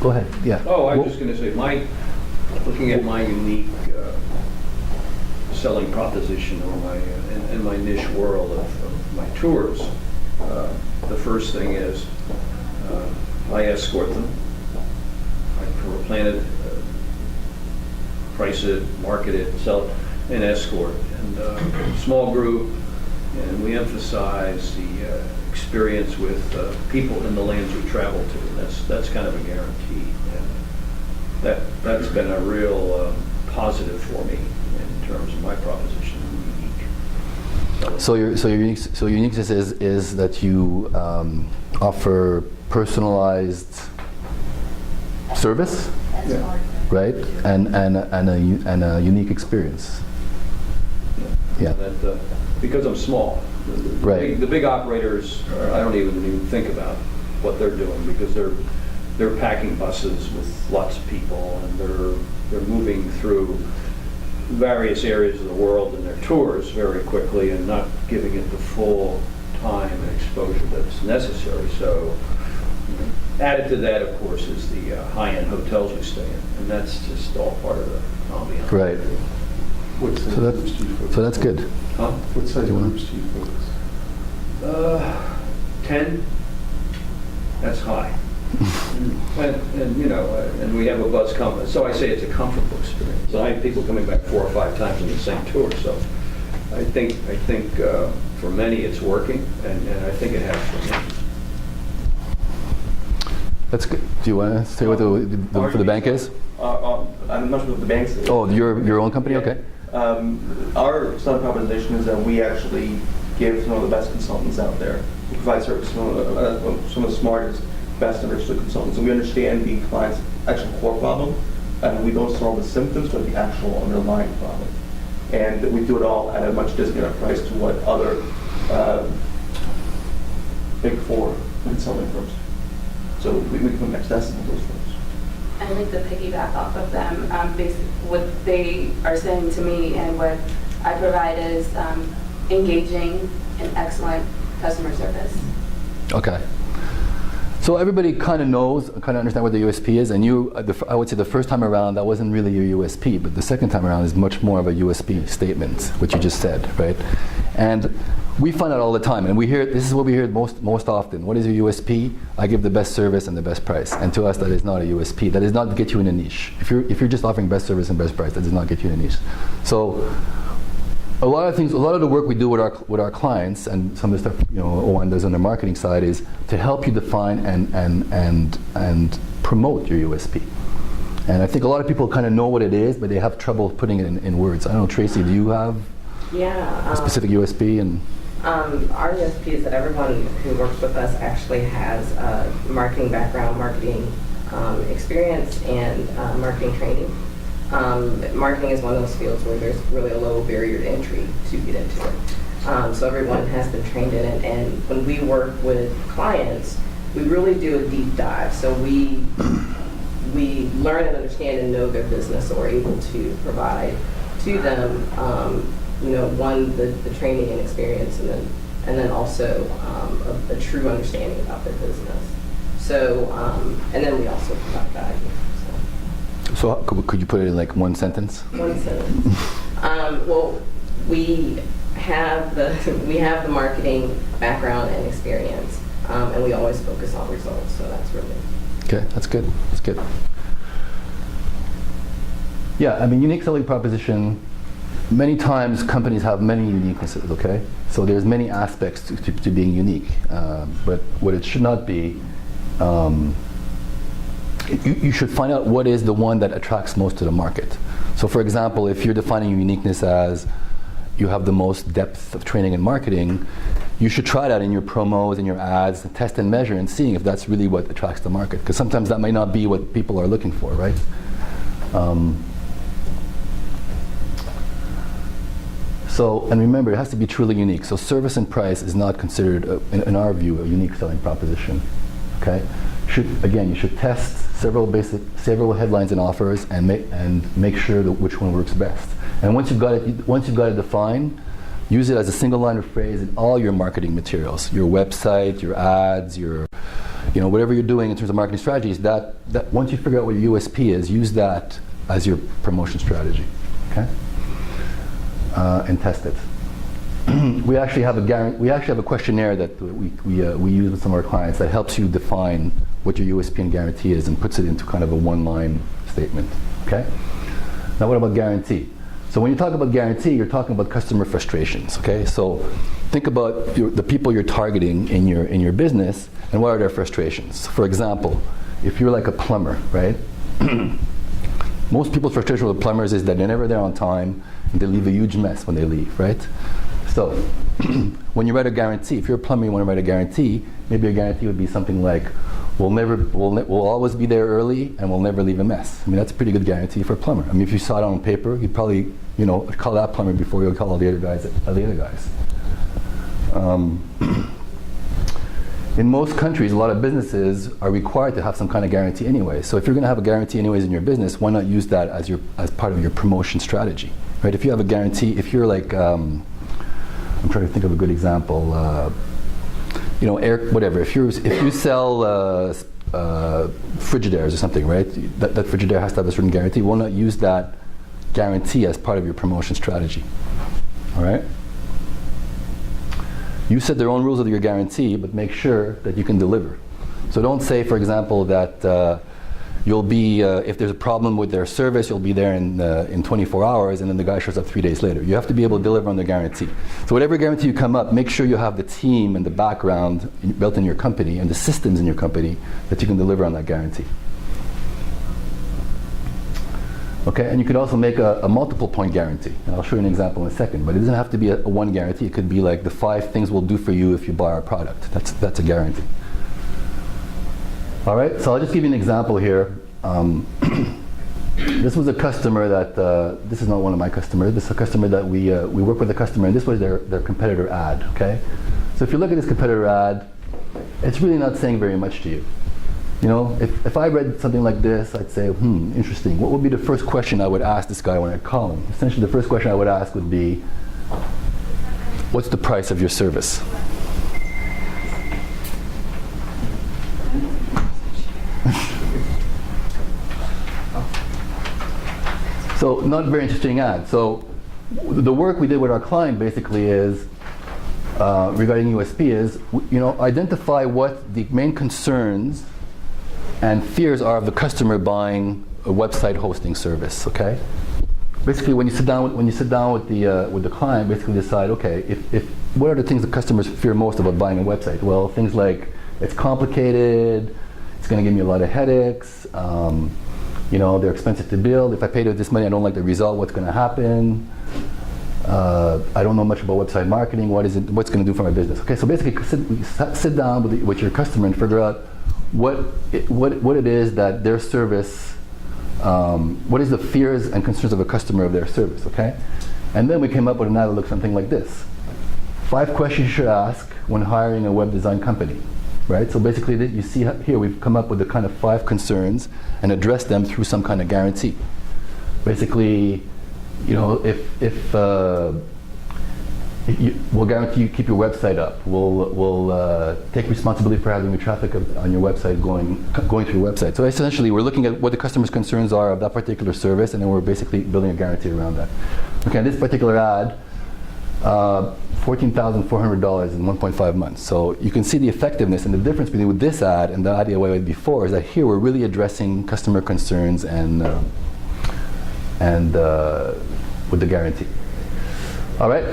Go ahead. Yeah. Oh, I was just going to say, looking at my unique selling proposition or in my niche world of my tours, the first thing is I escort them. I plan it, price it, market it, sell it, and escort. And small group, and we emphasize the experience with people in the lands we travel to. That's kind of a guarantee. And that's been a real positive for me in terms of my proposition. Unique. So your uniqueness is that you offer personalized service, Yeah. right? And a unique experience. Yeah. That, because I'm small, Right. the big operators, I don't even think about what they're doing because they're packing buses with lots of people and they're moving through various areas of the world in their tours very quickly and not giving it the full time and exposure that's necessary. So added to that, of course, is the high-end hotels we stay in, and that's just all part of the ambiance. Right. What size groups do you focus So that's on? good. Huh? What size Do you want- groups do you focus? 10, that's high. And and we have a buzz company, so I say it's a comfortable experience. And I have people coming back 4 or 5 times on the same tour, so I think for many it's working, and I think it has for me. That's good. Do you want to say what for the bank is? I'm not sure what the bank is. Oh, your own company? Yeah. Okay. Our selling proposition is that we actually give some of the best consultants out there. We provide service to some of the smartest, best understood consultants. And we understand the client's actual core problem, and we don't solve the symptoms, but the actual underlying problem. And we do it all at a much discounted price to what other Big Four consulting firms. So we come accessible to those firms. I like to piggyback off of them. Basically, what they are saying to me and what I provide is engaging and excellent customer service. Okay. So everybody kind of knows, kind of understand what the USP is, and you, I would say the first time around that wasn't really your USP, but the second time around is much more of a USP statement, what you just said, right? And we find out all the time, and we hear, this is what we hear most often. What is your USP? I give the best service and the best price. And to us, that is not a USP. That does not get you in a niche. If you're just offering best service and best price, that does not get you in a niche. So a lot of the work we do with our clients, and some of the stuff Oanh does on the marketing side, is to help you define and promote your USP. And I think a lot of people kind of know what it is, but they have trouble putting it in words. I don't know, Tracy, do you have a specific USP? And our USP is that everyone who works with us actually has a marketing background, marketing experience, and marketing training. Marketing is one of those fields where there's really a low barrier to entry to get into it. So everyone has been trained in it, and when we work with clients, we really do a deep dive. So we learn and understand and know their business, so we're able to provide to them, one, the training and experience, and then also a true understanding about their business. So, and then we also provide value. so could you put it in like one sentence? One sentence. Well, we have the marketing background and experience, and we always focus on results. So that's really Okay, that's good. That's good. Yeah, I mean, unique selling proposition. Many times companies have many uniquenesses. Okay, so there's many aspects to being unique, but what it should not be. You should find out what is the one that attracts most to the market. So for example, if you're defining your uniqueness as you have the most depth of training and marketing, you should try that in your promos and your ads, test and measure and seeing if that's really what attracts the market. Because sometimes that may not be what people are looking for, right? And remember, it has to be truly unique. So service and price is not considered, in our view, a unique selling proposition. Okay? You should test several headlines and offers and make sure that which one works best. And once you've got it defined, use it as a single line of phrase in all your marketing materials, your website, your ads, your whatever you're doing in terms of marketing strategies, that once you figure out what your USP is, use that as your promotion strategy, okay? And test it. We actually have a questionnaire that we use with some of our clients that helps you define what your USP and guarantee is and puts it into kind of a one-line statement, okay? Now what about guarantee? So when you talk about guarantee, you're talking about customer frustrations, okay? So think about the people you're targeting in your business and what are their frustrations. For example, if you're like a plumber, right? Most people's frustration with plumbers is that they're never there on time and they leave a huge mess when they leave, right? So when you write a guarantee, if you're a plumber, you want to write a guarantee, maybe a guarantee would be something like, we'll always be there early and we'll never leave a mess. I mean, that's a pretty good guarantee for a plumber. I mean, if you saw it on paper, you'd probably, call that plumber before you call all the other guys. In most countries, a lot of businesses are required to have some kind of guarantee anyway. So if you're going to have a guarantee anyways in your business, why not use that as part of your promotion strategy, right? If you have a guarantee, if you're like, I'm trying to think of a good example. Whatever. If you sell Frigidaires or something, right? That Frigidaire has to have a certain guarantee. Why not use that guarantee as part of your promotion strategy? All right. You set their own rules of your guarantee, but make sure that you can deliver. So don't say, for example, that you'll be, if there's a problem with their service, you'll be there in 24 hours, and then the guy shows up 3 days later. You have to be able to deliver on the guarantee. So whatever guarantee you come up, make sure you have the team and the background built in your company and the systems in your company that you can deliver on that guarantee. Okay, and you could also make a multiple point guarantee. And I'll show you an example in a second, but it doesn't have to be a one guarantee. It could be like the 5 things we'll do for you if you buy our product. That's a guarantee. All right, so I'll just give you an example here. This was a customer that, this is not one of my customers, this is a customer that we work with a customer, and this was their competitor ad, okay? So if you look at this competitor ad, it's really not saying very much to you. If I read something like this, I'd say, interesting. What would be the first question I would ask this guy when I call him? Essentially, the first question I would ask would be, what's the price of your service? So not very interesting ad. So the work we did with our client basically is, regarding USP is, identify what the main concerns and fears are of the customer buying a website hosting service, okay? Basically when you sit down with the client, basically decide, okay, if what are the things the customers fear most about buying a website? Well, things like, it's complicated, it's gonna give me a lot of headaches, they're expensive to build. If I pay this money, I don't like the result, what's going to happen? I don't know much about website marketing, what's going to do for my business? Okay, so basically sit down with your customer and figure out what it is that their service, what is the fears and concerns of a customer of their service, okay? And then we came up with an ad that looks something like this. 5 questions you should ask when hiring a web design company. Right? So basically, you see here we've come up with the kind of 5 concerns and addressed them through some kind of guarantee. Basically, we'll guarantee you keep your website up. We'll take responsibility for having the traffic on your website going through your website. So essentially, we're looking at what the customer's concerns are of that particular service, and then we're basically building a guarantee around that. Okay, this particular ad. $14,400 in 1.5 months. So you can see the effectiveness and the difference between with this ad and the ad I had before is that here we're really addressing customer concerns and with the guarantee. All right.